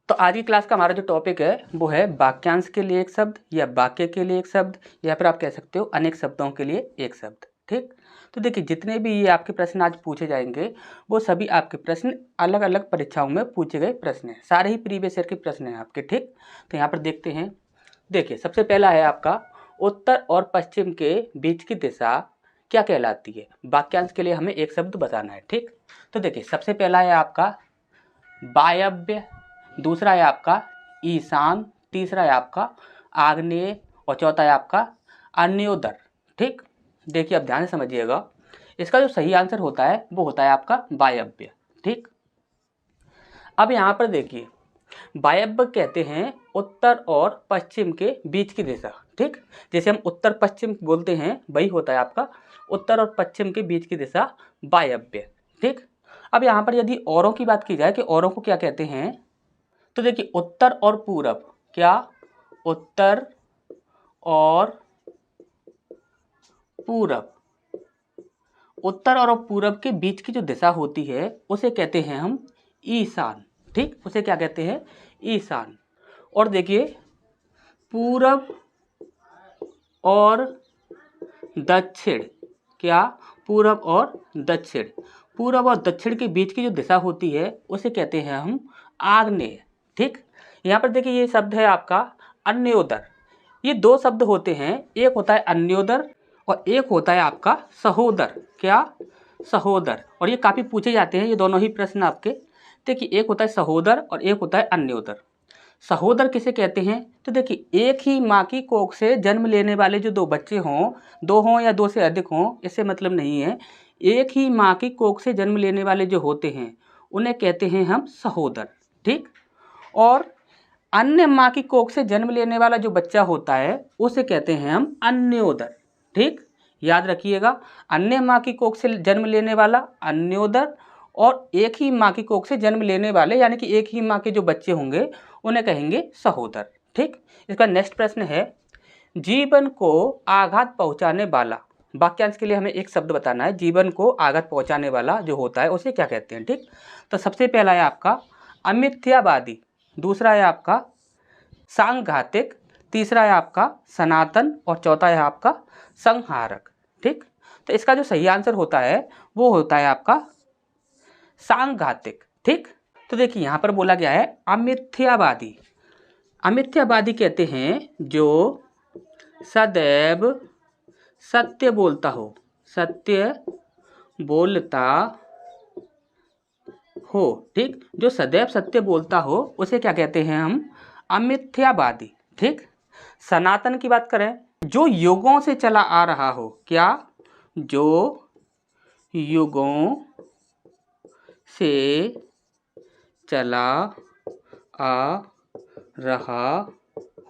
तो आज की क्लास का हमारा जो टॉपिक है वो है वाक्यांश के लिए एक शब्द या वाक्य के लिए एक शब्द या फिर आप कह सकते हो अनेक शब्दों के लिए एक शब्द। ठीक, तो देखिए जितने भी ये आपके प्रश्न आज पूछे जाएंगे वो सभी आपके प्रश्न अलग अलग परीक्षाओं में पूछे गए प्रश्न हैं, सारे ही प्रीवियस ईयर के प्रश्न हैं आपके। ठीक, तो यहाँ पर देखते हैं। देखिए सबसे पहला है आपका उत्तर और पश्चिम के बीच की दिशा क्या कहलाती है। वाक्यांश के लिए हमें एक शब्द बताना है। ठीक, तो देखिए सबसे पहला है आपका वायव्य, दूसरा है आपका ईशान, तीसरा है आपका आग्नेय और चौथा है आपका अन्योदर। ठीक, देखिए अब ध्यान से समझिएगा, इसका जो सही आंसर होता है वो होता है आपका वायव्य। ठीक, अब यहाँ पर देखिए वायव्य कहते हैं उत्तर और पश्चिम के बीच की दिशा। ठीक, जैसे हम उत्तर पश्चिम बोलते हैं वही होता है आपका उत्तर और पश्चिम के बीच की दिशा वायव्य। ठीक, अब यहाँ पर यदि औरों की बात की जाए कि औरों को क्या कहते हैं, तो देखिए उत्तर और पूरब, क्या उत्तर और पूरब, उत्तर और पूरब के बीच की जो दिशा होती है उसे कहते हैं हम ईशान। ठीक, उसे क्या कहते हैं, ईशान। और देखिए पूरब और दक्षिण, क्या पूरब और दक्षिण, पूरब और दक्षिण के बीच की जो दिशा होती है उसे कहते हैं हम आग्नेय। ठीक, यहाँ पर देखिए ये शब्द है आपका अन्योदर। ये दो शब्द होते हैं, एक होता है अन्योदर और एक होता है आपका सहोदर, क्या सहोदर। और ये काफ़ी पूछे जाते हैं ये दोनों ही प्रश्न आपके। देखिए एक होता है सहोदर और एक होता है अन्योदर। सहोदर किसे कहते हैं, तो देखिए एक ही माँ की कोख से जन्म लेने वाले जो दो बच्चे हों, दो हों या दो से अधिक हों, इससे मतलब नहीं है, एक ही माँ की कोख से जन्म लेने वाले जो होते हैं उन्हें कहते हैं हम सहोदर। ठीक, और अन्य माँ की कोख से जन्म लेने वाला जो बच्चा होता है उसे कहते हैं हम अन्योदर। ठीक, याद रखिएगा, अन्य माँ की कोख से जन्म लेने वाला अन्योदर और एक ही माँ की कोख से जन्म लेने वाले यानी कि एक ही माँ के जो बच्चे होंगे उन्हें कहेंगे सहोदर। ठीक, इसका नेक्स्ट प्रश्न है जीवन को आघात पहुंचाने वाला। वाक्यांश के लिए हमें एक शब्द बताना है, जीवन को आघात पहुंचाने वाला जो होता है उसे क्या कहते हैं। ठीक, तो सबसे पहला है आपका अमिथ्यावादी, दूसरा है आपका सांघातिक, तीसरा है आपका सनातन और चौथा है आपका संहारक। ठीक, तो इसका जो सही आंसर होता है वो होता है आपका सांघातिक। ठीक, तो देखिए यहाँ पर बोला गया है अमिथ्यावादी। अमिथ्यावादी कहते हैं जो सदैव सत्य बोलता हो, सत्य बोलता हो। ठीक, जो सदैव सत्य बोलता हो उसे क्या कहते हैं हम अमिथ्यावादी। ठीक, सनातन की बात करें, जो युगों से चला आ रहा हो, क्या जो युगों से चला आ रहा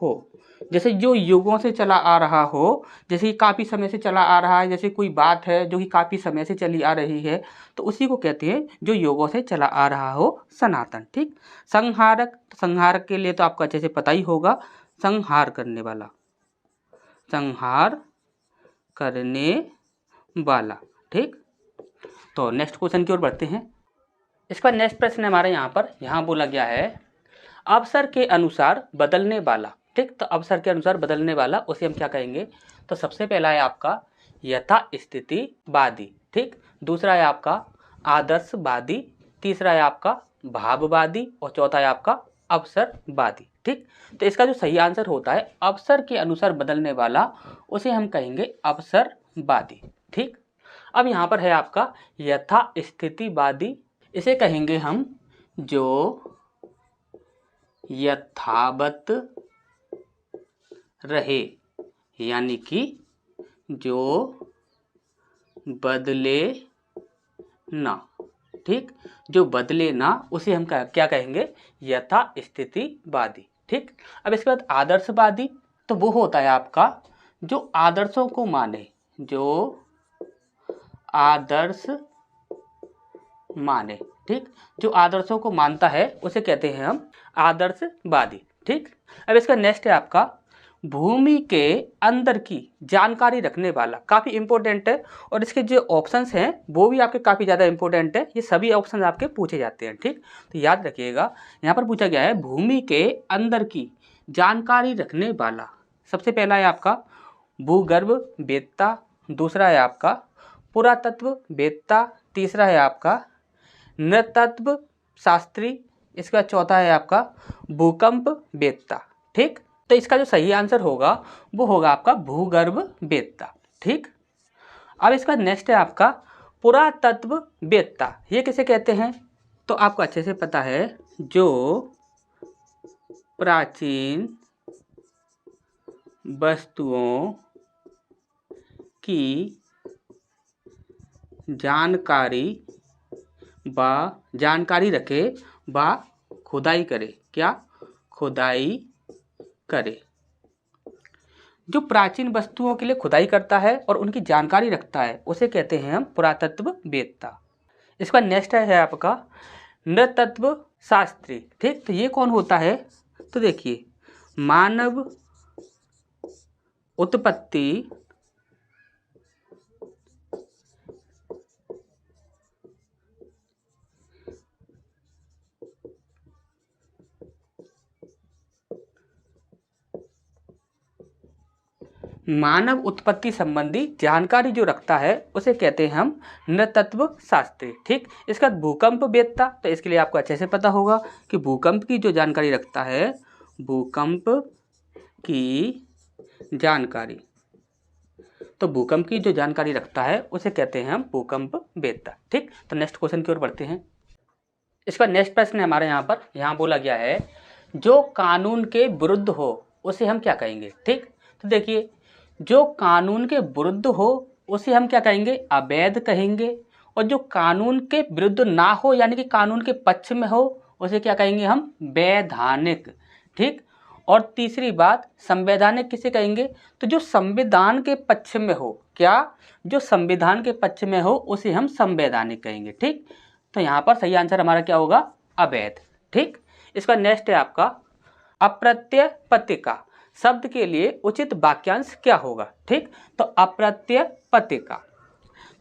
हो, जैसे जो युगों से चला आ रहा हो, जैसे कि काफ़ी समय से चला आ रहा है, जैसे कोई बात है जो कि काफ़ी समय से चली आ रही है तो उसी को कहते हैं जो युगों से चला आ रहा हो सनातन। ठीक, संहारक, संहारक के लिए तो आपको अच्छे से पता ही होगा, संहार करने वाला, संहार करने वाला। ठीक, तो नेक्स्ट क्वेश्चन की ओर बढ़ते हैं। इसका नेक्स्ट प्रश्न हमारे यहाँ बोला गया है अवसर के अनुसार बदलने वाला। ठीक, तो अवसर के अनुसार बदलने वाला उसे हम क्या कहेंगे, तो सबसे पहला है आपका यथा स्थितिवादी। ठीक, दूसरा है आपका आदर्शवादी, तीसरा है आपका भाववादी और चौथा है आपका अवसरवादी। ठीक, तो इसका जो सही आंसर होता है अवसर के अनुसार बदलने वाला उसे हम कहेंगे अवसरवादी। ठीक, अब यहाँ पर है आपका यथा स्थितिवादी, इसे कहेंगे हम जो यथावत रहे, यानी कि जो बदले ना। ठीक, जो बदले ना उसे हम क्या कहेंगे यथा स्थितिवादी। ठीक, अब इसके बाद आदर्शवादी, तो वो होता है आपका जो आदर्शों को माने, जो आदर्श माने। ठीक, जो आदर्शों को मानता है उसे कहते हैं हम आदर्शवादी। ठीक, अब इसका नेक्स्ट है आपका भूमि के अंदर की जानकारी रखने वाला, काफ़ी इंपॉर्टेंट है। और इसके जो ऑप्शंस हैं वो भी आपके काफ़ी ज़्यादा इंपॉर्टेंट है, ये सभी ऑप्शन आपके पूछे जाते हैं, ठीक। तो याद रखिएगा, यहाँ पर पूछा गया है भूमि के अंदर की जानकारी रखने वाला। सबसे पहला है आपका भूगर्भ वेत्ता, दूसरा है आपका पुरातत्व वेत्ता, तीसरा है आपका नृतत्व शास्त्री, इसका चौथा है आपका भूकंप वेत्ता, ठीक। तो इसका जो सही आंसर होगा वो होगा आपका भूगर्भ वेत्ता, ठीक। अब इसका नेक्स्ट है आपका पुरातत्व वेत्ता। ये किसे कहते हैं? तो आपको अच्छे से पता है, जो प्राचीन वस्तुओं की जानकारी रखे व खुदाई करे। क्या? खुदाई करे। जो प्राचीन वस्तुओं के लिए खुदाई करता है और उनकी जानकारी रखता है उसे कहते हैं हम पुरातत्व वेत्ता। इसका नेक्स्ट है आपका नृतत्व शास्त्री, ठीक। तो ये कौन होता है? तो देखिए, मानव उत्पत्ति संबंधी जानकारी जो रखता है उसे कहते हैं हम नृतत्व शास्त्री, ठीक। इसका भूकंप वेत्ता, तो इसके लिए आपको अच्छे से पता होगा कि भूकंप की जो जानकारी रखता है, भूकंप की जानकारी, तो भूकंप की जो जानकारी रखता है उसे कहते हैं हम भूकंप वेत्ता, ठीक। तो नेक्स्ट क्वेश्चन की ओर बढ़ते हैं। इसका नेक्स्ट प्रश्न है हमारे यहाँ बोला गया है, जो कानून के विरुद्ध हो उसे हम क्या कहेंगे, ठीक। तो देखिए, जो कानून के विरुद्ध हो उसे हम क्या कहेंगे? अवैध कहेंगे। और जो कानून के विरुद्ध ना हो यानी कि कानून के पक्ष में हो उसे क्या कहेंगे हम? वैधानिक, ठीक। और तीसरी बात, संवैधानिक किसे कहेंगे? तो जो संविधान के पक्ष में हो, क्या? जो संविधान के पक्ष में हो उसे हम संवैधानिक कहेंगे, ठीक। तो यहाँ पर सही आंसर हमारा क्या होगा? अवैध, ठीक। इसका नेक्स्ट है आपका अप्रत्यय पत्रिका शब्द के लिए उचित वाक्यांश क्या होगा, ठीक। तो अप्रत्यय पत्रिका,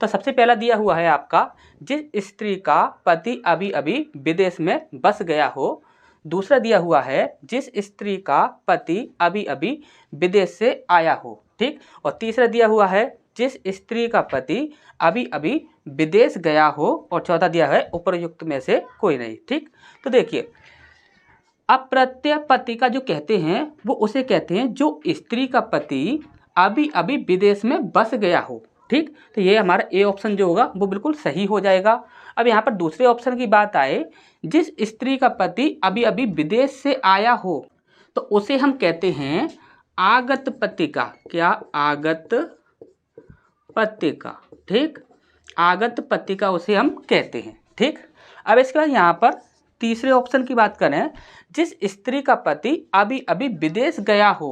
तो सबसे पहला दिया हुआ है आपका, जिस स्त्री का पति अभी अभी विदेश में बस गया हो। दूसरा दिया हुआ है, जिस स्त्री का पति अभी अभी विदेश से आया हो, ठीक। और तीसरा दिया हुआ है, जिस स्त्री का पति अभी अभी विदेश गया हो। और चौथा दिया है, उपयुक्त में से कोई नहीं, ठीक। तो देखिए, अप्रत्यय पत्रिका जो कहते हैं वो उसे कहते हैं जो स्त्री का पति अभी अभी विदेश में बस गया हो, ठीक। तो ये हमारा ए ऑप्शन जो होगा वो बिल्कुल सही हो जाएगा। अब यहाँ पर दूसरे ऑप्शन की बात आए, जिस स्त्री का पति अभी अभी विदेश से आया हो, तो उसे हम कहते हैं आगत पत्रिका। क्या? आगत पत्रिका, ठीक। आगत पत्रिका उसे हम कहते हैं, ठीक। अब इसके बाद यहाँ पर तीसरे ऑप्शन की बात करें, जिस स्त्री का पति अभी अभी विदेश गया हो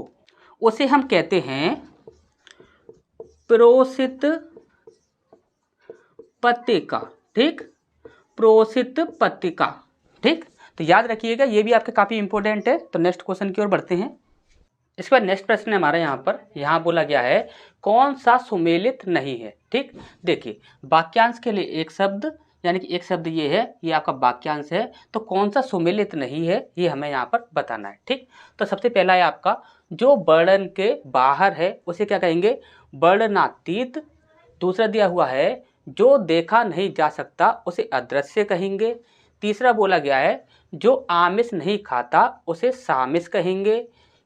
उसे हम कहते हैं प्रेषित पत्रिका, ठीक। प्रेषित पत्रिका, ठीक। तो याद रखिएगा, ये भी आपके काफ़ी इंपॉर्टेंट है। तो नेक्स्ट क्वेश्चन की ओर बढ़ते हैं। इसके बाद नेक्स्ट प्रश्न है हमारे यहाँ बोला गया है, कौन सा सुमेलित नहीं है, ठीक। देखिए, वाक्यांश के लिए एक शब्द, यानी कि एक शब्द ये है, ये आपका वाक्यांश है। तो कौन सा सुमेलित नहीं है ये हमें यहाँ पर बताना है, ठीक। तो सबसे पहला है आपका, जो वर्णन के बाहर है उसे क्या कहेंगे? वर्णनातीत। दूसरा दिया हुआ है, जो देखा नहीं जा सकता उसे अदृश्य कहेंगे। तीसरा बोला गया है, जो आमिष नहीं खाता उसे सामिष कहेंगे।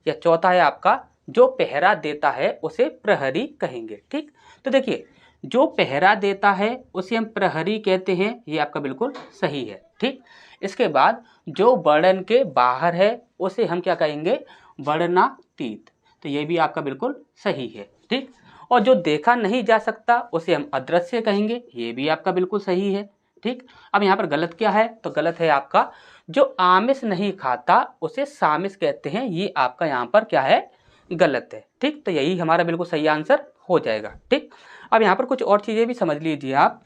या चौथा है आपका, जो पहरा देता है उसे प्रहरी कहेंगे, ठीक। तो देखिए, जो पहरा देता है उसे हम प्रहरी कहते हैं, ये आपका बिल्कुल सही है, ठीक। इसके बाद जो वर्णन के बाहर है उसे हम क्या कहेंगे? वर्णनातीत। तो ये भी आपका बिल्कुल सही है, ठीक। और जो देखा नहीं जा सकता उसे हम अदृश्य कहेंगे, ये भी आपका बिल्कुल सही है, ठीक। अब यहाँ पर गलत क्या है? तो गलत है आपका, जो आमिष नहीं खाता उसे सामिष कहते हैं, ये आपका यहाँ पर क्या है? गलत है, ठीक। तो यही हमारा बिल्कुल सही आंसर हो जाएगा, ठीक। अब यहाँ पर कुछ और चीज़ें भी समझ लीजिए आप।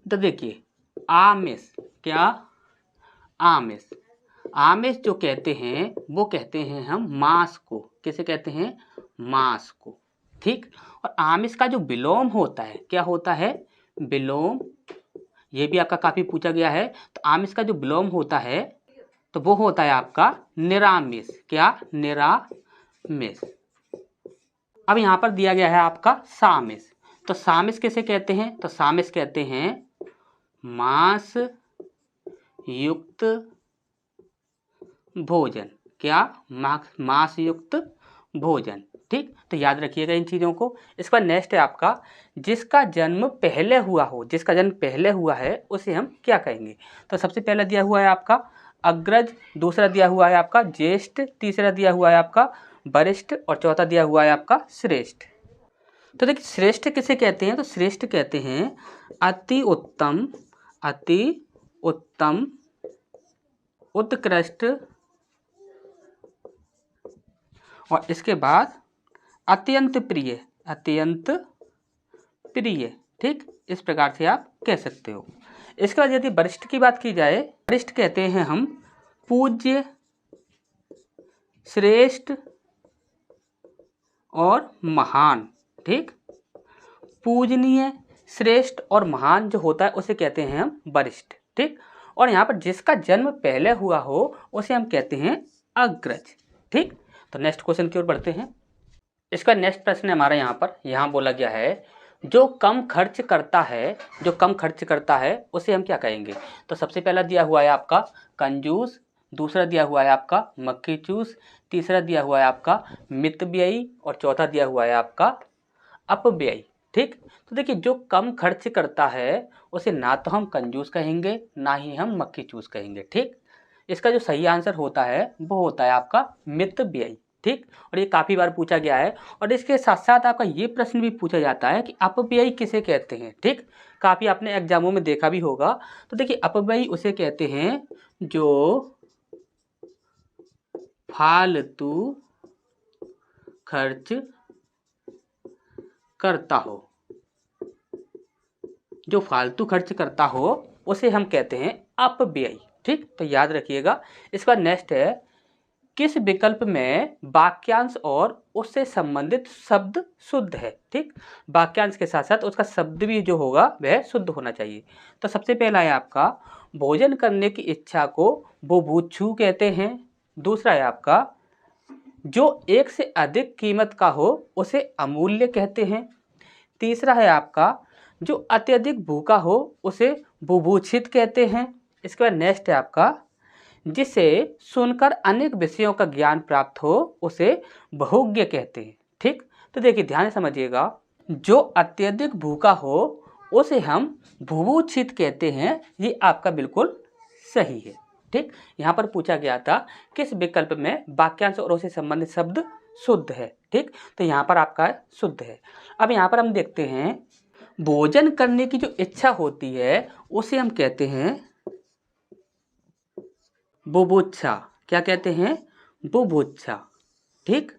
तो देखिए, आमिष, क्या? आमिष, आमिष जो कहते हैं वो कहते हैं हम मांस को। किसे कहते हैं, मांस को। ठीक, और आमिष का जो विलोम होता है, क्या होता है, विलोम, ये भी आपका काफी पूछा गया है। तो आमिष का जो विलोम होता है तो वो होता है आपका निरामिष। क्या, निरामिष। अब यहाँ पर दिया गया है आपका सामिष। तो सामिष किसे कहते हैं, तो सामिष कहते हैं मांस युक्त भोजन। क्या, मांस युक्त भोजन। ठीक, तो याद रखिएगा इन चीज़ों को। इसका नेक्स्ट है आपका जिसका जन्म पहले हुआ हो, जिसका जन्म पहले हुआ है उसे हम क्या कहेंगे। तो सबसे पहला दिया हुआ है आपका अग्रज, दूसरा दिया हुआ है आपका ज्येष्ठ, तीसरा दिया हुआ है आपका वरिष्ठ और चौथा दिया हुआ है आपका श्रेष्ठ। तो देखिए श्रेष्ठ किसे कहते हैं, तो श्रेष्ठ कहते हैं अति उत्तम, अति उत्तम, उत्कृष्ट और इसके बाद अत्यंत प्रिय, अत्यंत प्रिय। ठीक, इस प्रकार से आप कह सकते हो। इसके बाद यदि वरिष्ठ की बात की जाए, वरिष्ठ कहते हैं हम पूज्य, श्रेष्ठ और महान। ठीक, पूजनीय, श्रेष्ठ और महान जो होता है उसे कहते हैं हम वरिष्ठ। ठीक, और यहाँ पर जिसका जन्म पहले हुआ हो उसे हम कहते हैं अग्रज। ठीक, तो नेक्स्ट क्वेश्चन की ओर बढ़ते हैं। इसका नेक्स्ट प्रश्न हमारा यहाँ बोला गया है जो कम खर्च करता है, जो कम खर्च करता है उसे हम क्या कहेंगे। तो सबसे पहला दिया हुआ है आपका कंजूस, दूसरा दिया हुआ है आपका मक्खी चूस, तीसरा दिया हुआ है आपका मितव्ययी और चौथा दिया हुआ है आपका अपव्ययी। ठीक, तो देखिए जो कम खर्च करता है उसे ना तो हम कंजूस कहेंगे ना ही हम मक्खी चूस कहेंगे। ठीक, इसका जो सही आंसर होता है वो होता है आपका मितव्ययी। ठीक, और ये काफ़ी बार पूछा गया है। और इसके साथ साथ आपका ये प्रश्न भी पूछा जाता है कि अपव्ययी किसे कहते हैं। ठीक, काफ़ी आपने एग्जामों में देखा भी होगा। तो देखिए अपव्ययी उसे कहते हैं जो फालतू खर्च करता हो, जो फालतू खर्च करता हो उसे हम कहते हैं अपव्ययी। ठीक, तो याद रखिएगा। इसका नेक्स्ट है किस विकल्प में वाक्यांश और उससे संबंधित शब्द शुद्ध है। ठीक, वाक्यांश के साथ साथ उसका शब्द भी जो होगा वह शुद्ध होना चाहिए। तो सबसे पहला है आपका भोजन करने की इच्छा को बुभुक्षु कहते हैं। दूसरा है आपका जो एक से अधिक कीमत का हो उसे अमूल्य कहते हैं। तीसरा है आपका जो अत्यधिक भूखा हो उसे बुभुक्षित कहते हैं। इसके बाद नेक्स्ट है आपका जिसे सुनकर अनेक विषयों का ज्ञान प्राप्त हो उसे बहुज्ञ कहते हैं। ठीक, तो देखिए ध्यान से समझिएगा, जो अत्यधिक भूखा हो उसे हम बुभुक्षित कहते हैं, ये आपका बिल्कुल सही है। ठीक, यहाँ पर पूछा गया था किस विकल्प में वाक्यांश और उससे संबंधित शब्द शुद्ध है। ठीक, तो यहाँ पर आपका शुद्ध है। अब यहाँ पर हम देखते हैं भोजन करने की जो इच्छा होती है उसे हम कहते हैं बुभुक्षा। क्या कहते हैं, बुभुक्षा। ठीक,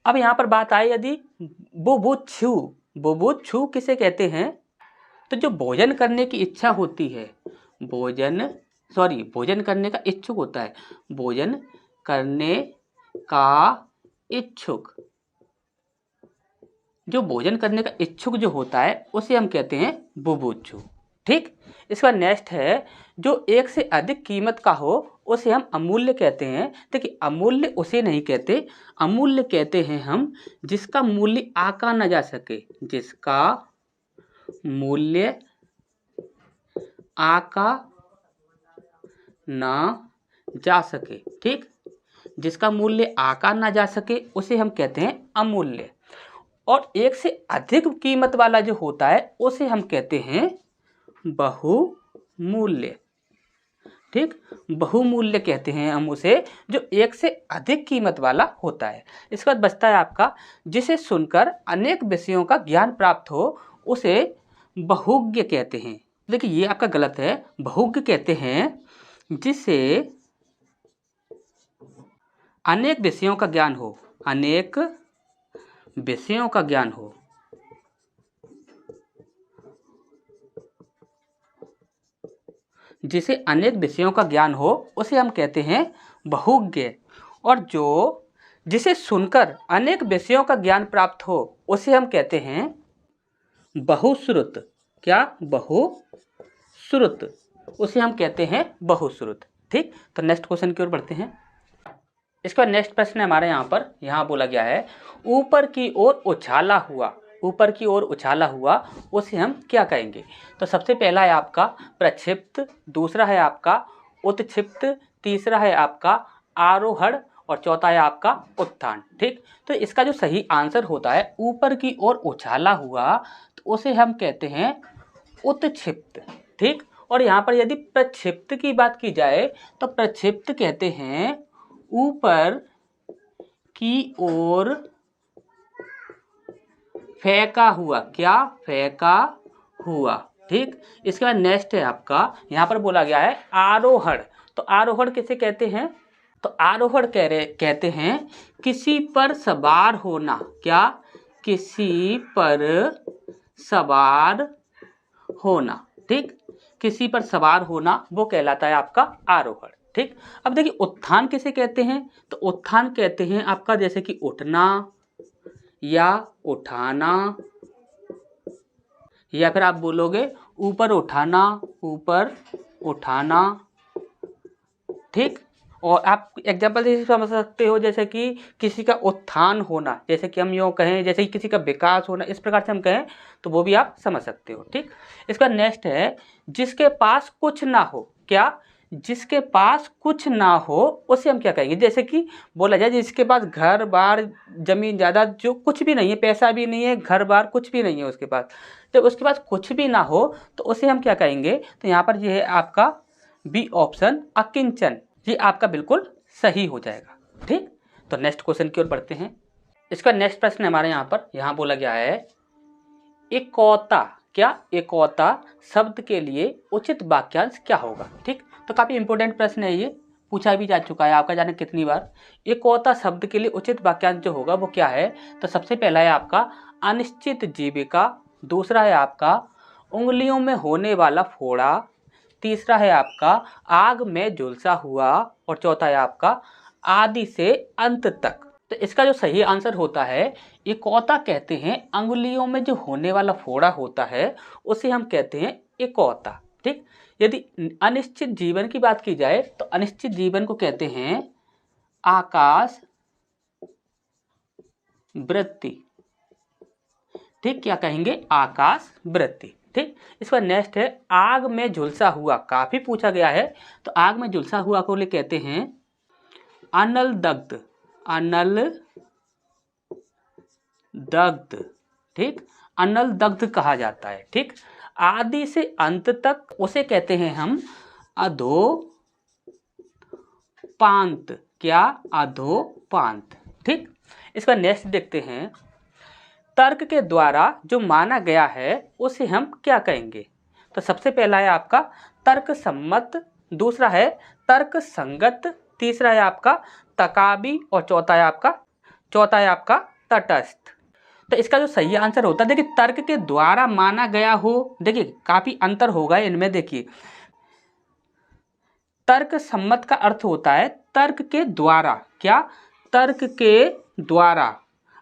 अब यहाँ पर बात आए यदि बुभुक्षु, बुभुक्षु किसे कहते हैं, तो जो भोजन करने की इच्छा होती है, भोजन करने का इच्छुक होता है, भोजन करने का इच्छुक, जो भोजन करने का इच्छुक जो होता है उसे हम कहते हैं बुभुक्षु। ठीक, इसका नेक्स्ट है जो एक से अधिक कीमत का हो उसे हम अमूल्य कहते हैं। देखिए अमूल्य उसे नहीं कहते, अमूल्य कहते हैं हम जिसका मूल्य आका न जा सके, जिसका मूल्य आका न जा सके। ठीक, जिसका मूल्य आका न जा सके उसे हम कहते हैं अमूल्य। और एक से अधिक कीमत वाला जो होता है उसे हम कहते हैं बहुमूल्य। ठीक, बहुमूल्य कहते हैं हम उसे जो एक से अधिक कीमत वाला होता है। इसके बाद बचता है आपका जिसे सुनकर अनेक विषयों का ज्ञान प्राप्त हो उसे बहुज्ञ कहते हैं। देखिए ये आपका गलत है, बहुज्ञ कहते हैं जिसे अनेक विषयों का ज्ञान हो, अनेक विषयों का ज्ञान हो। जिसे अनेक विषयों का ज्ञान हो उसे हम कहते हैं बहुज्ञ। और जो जिसे सुनकर अनेक विषयों का ज्ञान प्राप्त हो उसे हम कहते हैं बहुश्रुत। क्या? बहुश्रुत, उसे हम कहते हैं बहुश्रुत। ठीक, तो नेक्स्ट क्वेश्चन की ओर बढ़ते हैं। इसका नेक्स्ट प्रश्न हमारे यहाँ बोला गया है ऊपर की ओर उछाला हुआ। ऊपर की ओर उछाला हुआ उसे हम क्या कहेंगे? तो सबसे पहला है आपका प्रक्षिप्त, दूसरा है आपका उत्क्षिप्त, तीसरा है आपका आरोहण और चौथा है आपका उत्थान। ठीक, तो इसका जो सही आंसर होता है ऊपर की ओर उछाला हुआ तो उसे हम कहते हैं उत्क्षिप्त। ठीक, और यहाँ पर यदि प्रक्षिप्त की बात की जाए तो प्रक्षिप्त कहते हैं ऊपर की ओर फेंका हुआ। क्या? फेंका हुआ। ठीक, इसके बाद नेक्स्ट है आपका, यहाँ पर बोला गया है आरोहण। तो आरोहण किसे कहते हैं? तो आरोहण कहते हैं किसी पर सवार होना। क्या? किसी पर सवार होना। ठीक, किसी पर सवार होना वो कहलाता है आपका आरोहण। ठीक, अब देखिए उत्थान किसे कहते हैं? तो उत्थान कहते हैं आपका जैसे कि उठना या उठाना, या फिर आप बोलोगे ऊपर उठाना, ऊपर उठाना। ठीक, और आप एग्जाम्पल से समझ सकते हो जैसे कि किसी का उत्थान होना, जैसे कि हम यूँ कहें जैसे कि किसी का विकास होना, इस प्रकार से हम कहें तो वो भी आप समझ सकते हो। ठीक, इसका नेक्स्ट है जिसके पास कुछ ना हो। क्या? जिसके पास कुछ ना हो उसे हम क्या कहेंगे? जैसे कि बोला जाए जिसके पास घर बार जमीन जायदाद जो कुछ भी नहीं है, पैसा भी नहीं है, घर बार कुछ भी नहीं है उसके पास, जब उसके पास कुछ भी ना हो तो उसे हम क्या कहेंगे? तो यहाँ पर ये है आपका बी ऑप्शन अकिंचन, ये आपका बिल्कुल सही हो जाएगा। ठीक, तो नेक्स्ट क्वेश्चन की ओर बढ़ते हैं। इसका नेक्स्ट प्रश्न हमारे यहाँ बोला गया है एकौता। क्या? एकौता शब्द के लिए उचित वाक्यांश क्या होगा? ठीक, तो काफ़ी इंपॉर्टेंट प्रश्न है, ये पूछा भी जा चुका है आपका जाने कितनी बार। एकौता शब्द के लिए उचित वाक्यांश जो होगा वो क्या है? तो सबसे पहला है आपका अनिश्चित जीविका, दूसरा है आपका उंगलियों में होने वाला फोड़ा, तीसरा है आपका आग में झुलसा हुआ और चौथा है आपका आदि से अंत तक। तो इसका जो सही आंसर होता है एकौता कहते हैं अंगुलियों में जो होने वाला फोड़ा होता है उसे हम कहते हैं एकौता। ठीक, यदि अनिश्चित जीवन की बात की जाए तो अनिश्चित जीवन को कहते हैं आकाश वृत्ति। ठीक, क्या कहेंगे? आकाश वृत्ति। ठीक, इसका नेक्स्ट है आग में झुलसा हुआ, काफी पूछा गया है। तो आग में झुलसा हुआ को ले कहते हैं अनल दग्ध। अनल दग्ध। ठीक, अनल दग्ध कहा जाता है। ठीक, आदि से अंत तक उसे कहते हैं हम अधोपांत। क्या? अधोपांत। ठीक, इसका नेक्स्ट देखते हैं तर्क के द्वारा जो माना गया है उसे हम क्या कहेंगे? तो सबसे पहला है आपका तर्क सम्मत, दूसरा है तर्क संगत, तीसरा है आपका तकाबी और चौथा है आपका तटस्थ। तो इसका जो सही आंसर होता है देखिए तर्क के द्वारा माना गया हो, देखिए काफी अंतर होगा इनमें। देखिए तर्क सम्मत का अर्थ होता है तर्क के द्वारा। क्या? तर्क के द्वारा।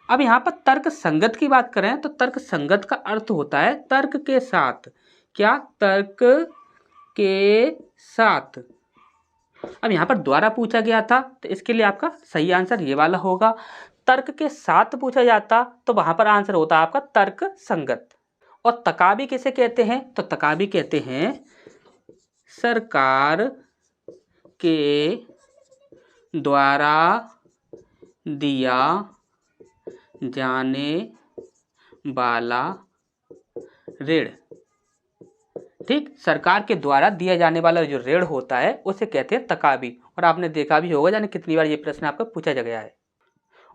अब यहाँ पर तर्क संगत की बात करें तो तर्क संगत का अर्थ होता है तर्क के साथ। क्या? तर्क के साथ। अब यहाँ पर द्वारा पूछा गया था तो इसके लिए आपका सही आंसर ये वाला होगा। तर्क के साथ पूछा जाता तो वहां पर आंसर होता आपका तर्क संगत। और तकाबी किसे कहते हैं? तो तकाबी कहते हैं सरकार के द्वारा दिया जाने वाला ऋण। ठीक, सरकार के द्वारा दिया जाने वाला जो ऋण होता है उसे कहते हैं तकाबी। और आपने देखा भी होगा जाने कितनी बार ये प्रश्न आपका पूछा गया है।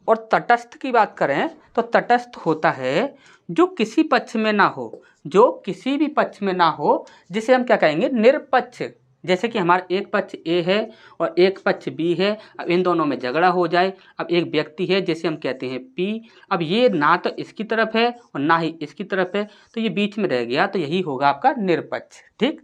और तटस्थ की बात करें तो तटस्थ होता है जो किसी पक्ष में ना हो, जो किसी भी पक्ष में ना हो, जिसे हम क्या कहेंगे? निरपक्ष। जैसे कि हमारा एक पक्ष ए है और एक पक्ष बी है, अब इन दोनों में झगड़ा हो जाए, अब एक व्यक्ति है जिसे हम कहते हैं पी, अब ये ना तो इसकी तरफ है और ना ही इसकी तरफ है, तो ये बीच में रह गया, तो यही होगा आपका निरपक्ष। ठीक,